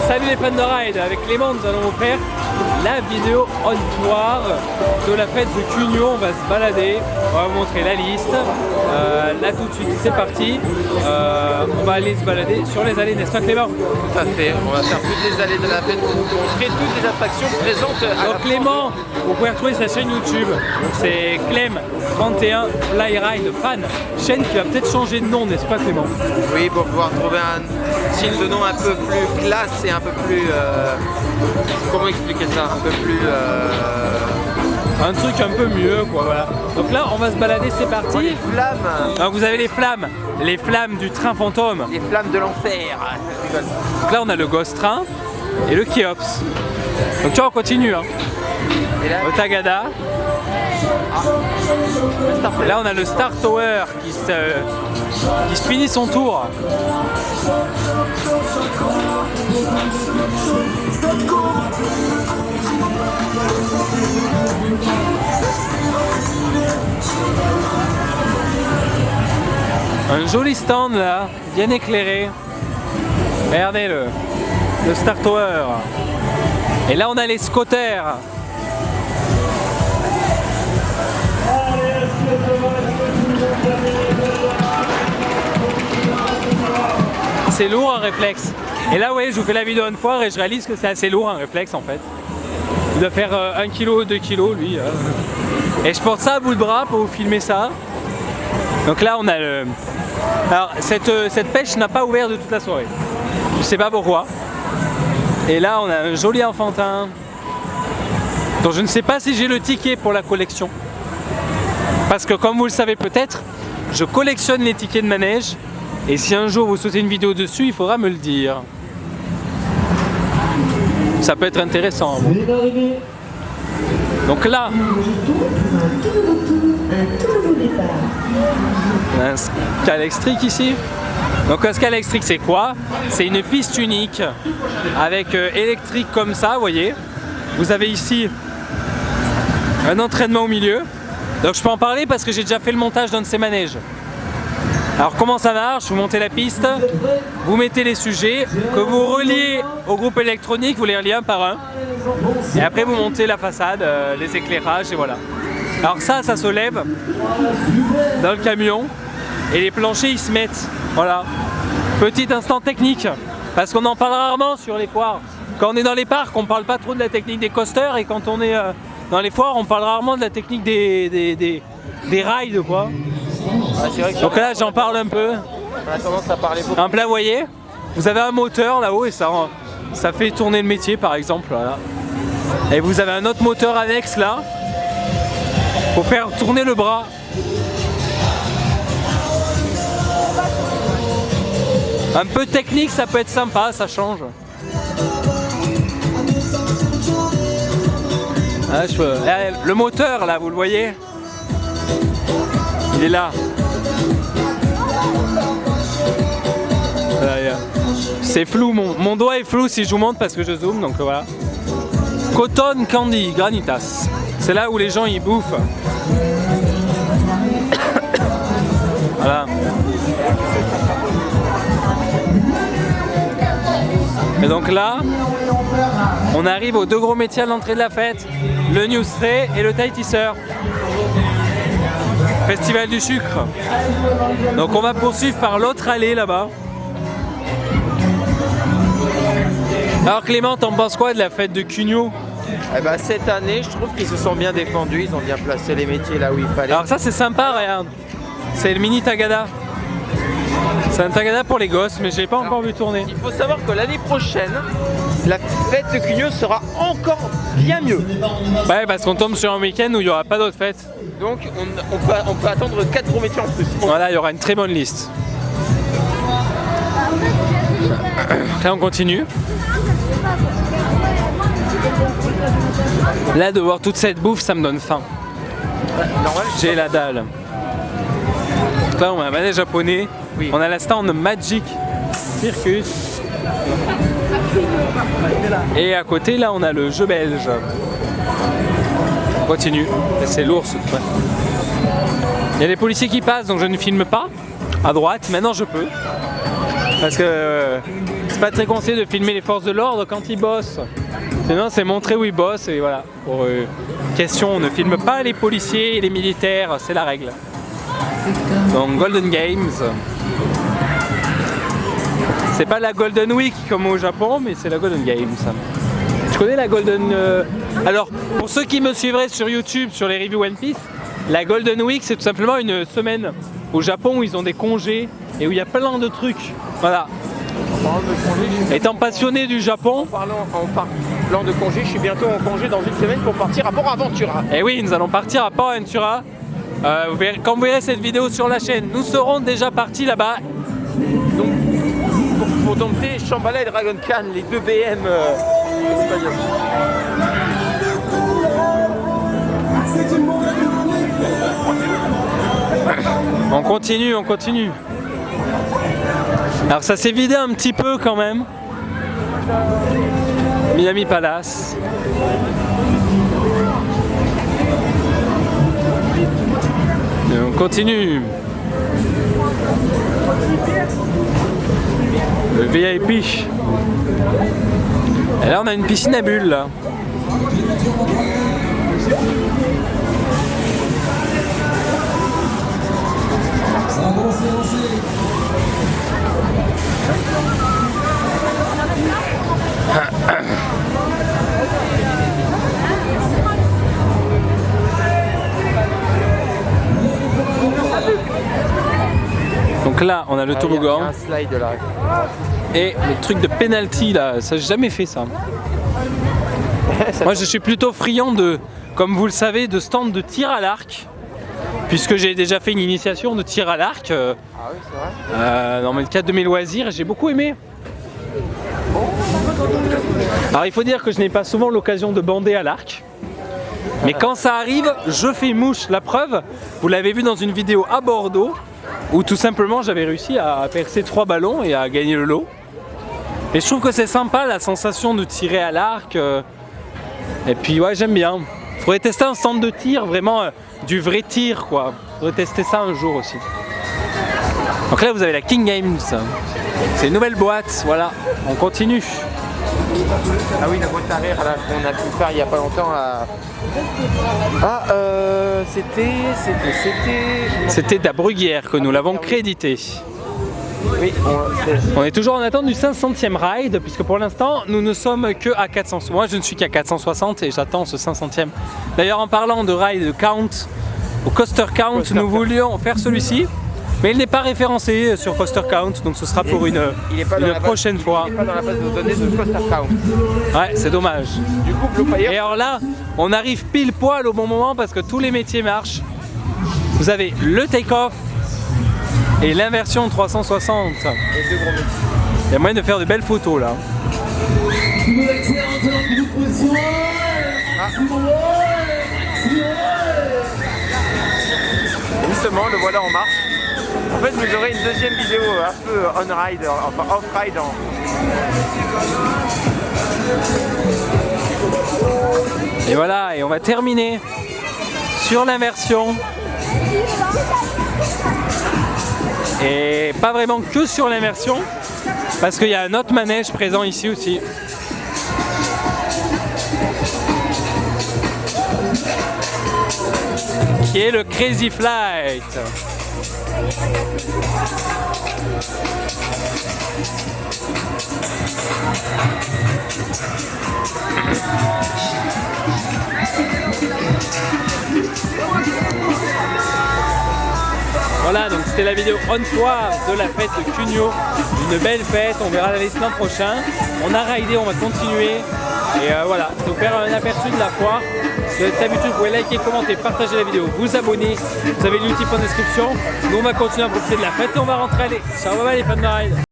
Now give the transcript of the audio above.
Salut les fans de ride, avec Clément nous allons vous faire la vidéo auditoire de la fête de Cugnot. On va se balader, on va vous montrer la liste. Là tout de suite c'est parti, on va aller se balader sur les allées, n'est-ce pas Clément? Tout à fait, on va faire toutes les allées de la fête pour vous montrer toutes les attractions présentes à Donc Clément, vous pouvez retrouver sa chaîne YouTube, c'est Clem31 Flyride Fan, chaîne qui va peut-être changer de nom, n'est-ce pas Clément? Oui, pour pouvoir trouver un style de nom un peu plus classe et un peu plus... comment expliquer ça? Un peu plus... un truc un peu mieux quoi, voilà. Donc là on va se balader, c'est parti. Oh, les flammes. Donc vous avez les flammes du train fantôme. Les flammes de l'enfer. Donc là on a le Ghost Train et le Kéops. Donc tu vois on continue hein. Et là, Le Tagada. Là on a le Star Tower qui se finit son tour. Un joli stand là, bien éclairé. Regardez le Star Tower. Et là on a les scooters. C'est lourd un réflexe. Et là ouais je vous fais la vidéo une fois et je réalise que c'est assez lourd un réflexe en fait. Il doit faire 1 kg, 2 kg lui. Et je porte ça à bout de bras pour vous filmer ça. Donc là on a le... Alors cette pêche n'a pas ouvert de toute la soirée. Je sais pas pourquoi. Et là on a un joli enfantin. Donc je ne sais pas si j'ai le ticket pour la collection. Parce que comme vous le savez peut-être, je collectionne les tickets de manège. Et si un jour vous souhaitez une vidéo dessus, il faudra me le dire. Ça peut être intéressant. Donc là, on a un Scalextric ici. Donc un Scalextric c'est quoi? C'est une piste unique avec électrique comme ça, vous voyez. Vous avez ici un entraînement au milieu. Donc je peux en parler parce que j'ai déjà fait le montage d'un de ces manèges. Alors comment ça marche? Vous montez la piste, vous mettez les sujets, que vous reliez au groupe électronique, vous les reliez un par un. Et après vous montez la façade, les éclairages et voilà. Alors ça se lève dans le camion et les planchers ils se mettent. Voilà. Petit instant technique, parce qu'on en parle rarement sur les foires. Quand on est dans les parcs, on parle pas trop de la technique des coasters et quand on est dans les foires, on parle rarement de la technique des rides quoi. ah, c'est vrai que Donc là j'en parle un peu. on a tendance à parler beaucoup. Un plat, vous voyez, vous avez un moteur là-haut et ça fait tourner le métier par exemple. Voilà. Et vous avez un autre moteur annexe là pour faire tourner le bras. Un peu technique, ça peut être sympa, ça change. Ah, le moteur là, vous le voyez? Il est là. C'est flou, mon doigt est flou si je vous montre parce que je zoome, donc voilà. Cotton Candy Granitas. C'est là où les gens ils bouffent. Voilà. Et donc là, on arrive aux deux gros métiers à l'entrée de la fête. Le New Stray et le Tahiti Surf. Festival du sucre. Donc on va poursuivre par l'autre allée là-bas. Alors Clément, t'en penses quoi de la fête de Cugnot? Eh ben, cette année, je trouve qu'ils se sont bien défendus, ils ont bien placé les métiers là où il fallait. Alors ça c'est sympa, regarde. C'est le mini Tagada. C'est un Tagada pour les gosses, mais j'ai pas encore vu tourner. Il faut savoir que l'année prochaine, la fête de Cugnot sera encore bien mieux. Ouais, parce qu'on tombe sur un week-end où il n'y aura pas d'autres fêtes. Donc on peut attendre 4 gros métiers en plus. Voilà, il y aura une très bonne liste. Là on continue. Là de voir toute cette bouffe ça me donne faim. J'ai la dalle. Donc là on a un manège japonais. Oui. On a la stand Magic Circus. Et à côté là on a le jeu belge. On continue. C'est lourd ce truc. Il y a des policiers qui passent donc je ne filme pas. À droite, maintenant je peux. Parce que c'est pas très conseillé de filmer les forces de l'ordre quand ils bossent. Sinon, c'est montrer où ils bossent et voilà. Pour question, on ne filme pas les policiers et les militaires, c'est la règle. Donc Golden Games. C'est pas la Golden Week comme au Japon, mais c'est la Golden Games. Tu connais la Golden... Alors, pour ceux qui me suivraient sur YouTube, sur les reviews One Piece, la Golden Week, c'est tout simplement une semaine au Japon où ils ont des congés et où il y a plein de trucs. Voilà. Étant passionné du Japon... En parlant de congé, je suis bientôt en congé dans une semaine pour partir à Port Aventura. Et oui, nous allons partir à Port Aventura. Quand vous verrez cette vidéo sur la chaîne, nous serons déjà partis là-bas. Donc, pour dompter Shambhala et Dragon Khan, les deux BM espagnols. On continue, on continue. Alors ça s'est vidé un petit peu quand même. Miami Palace. Et on continue. Le VIP. Et là on a une piscine à bulles là. Donc là, on a le toboggan un slide là. et le truc de penalty là. Ça, j'ai jamais fait ça. Moi, je suis plutôt friand de, comme vous le savez, de stand de tir à l'arc, puisque j'ai déjà fait une initiation de tir à l'arc. Ah oui, c'est vrai. Dans le cadre de mes loisirs, j'ai beaucoup aimé. Alors, il faut dire que je n'ai pas souvent l'occasion de bander à l'arc. Mais quand ça arrive, je fais mouche. La preuve, vous l'avez vu dans une vidéo à Bordeaux, où tout simplement j'avais réussi à percer 3 ballons et à gagner le lot. Et je trouve que c'est sympa la sensation de tirer à l'arc. Et puis ouais, j'aime bien. Faudrait tester un stand de tir, vraiment du vrai tir quoi. Faudrait tester ça un jour aussi. Donc là vous avez la King Games. C'est une nouvelle boîte, voilà. On continue. Ah oui, la boîte à rire qu'on a pu faire il n'y a pas longtemps à... Ah, C'était de la Bruguière que nous l'avons crédité. Oui, on est toujours en attente du 500e ride, puisque pour l'instant, nous ne sommes que à 400. Moi, je ne suis qu'à 460 et j'attends ce 500e. D'ailleurs, en parlant de ride de count, au Coaster Count, nous voulions faire celui-ci, mais il n'est pas référencé sur Coaster Count, donc ce sera pour une prochaine fois. Il n'est pas dans la base de données de Coaster Count. Ouais, c'est dommage. Du coup, Blue Fire... Et alors là, on arrive pile poil au bon moment parce que tous les métiers marchent. Vous avez le take-off et l'inversion 360. Il y a moyen de faire de belles photos là. Justement, le voilà en marche. En fait, vous aurez une deuxième vidéo un peu on-ride, enfin off-ride. Et voilà, et on va terminer sur l'inversion. Et pas vraiment que sur l'inversion, parce qu'il y a un autre manège présent ici aussi. Qui est le Crazy Flight. Voilà, donc c'était la vidéo on foire de la fête de Cugno. Une belle fête, on verra la liste l'an prochain. On a raidé, on va continuer. Et voilà, c'est vous faire un aperçu de la foire. Si vous avez l'habitude, vous pouvez liker, commenter, partager la vidéo, vous abonner. Vous avez l'outil en description. Nous on va continuer à profiter de la fête et on va rentrer. Allez, ciao, bye bye les fans de ride.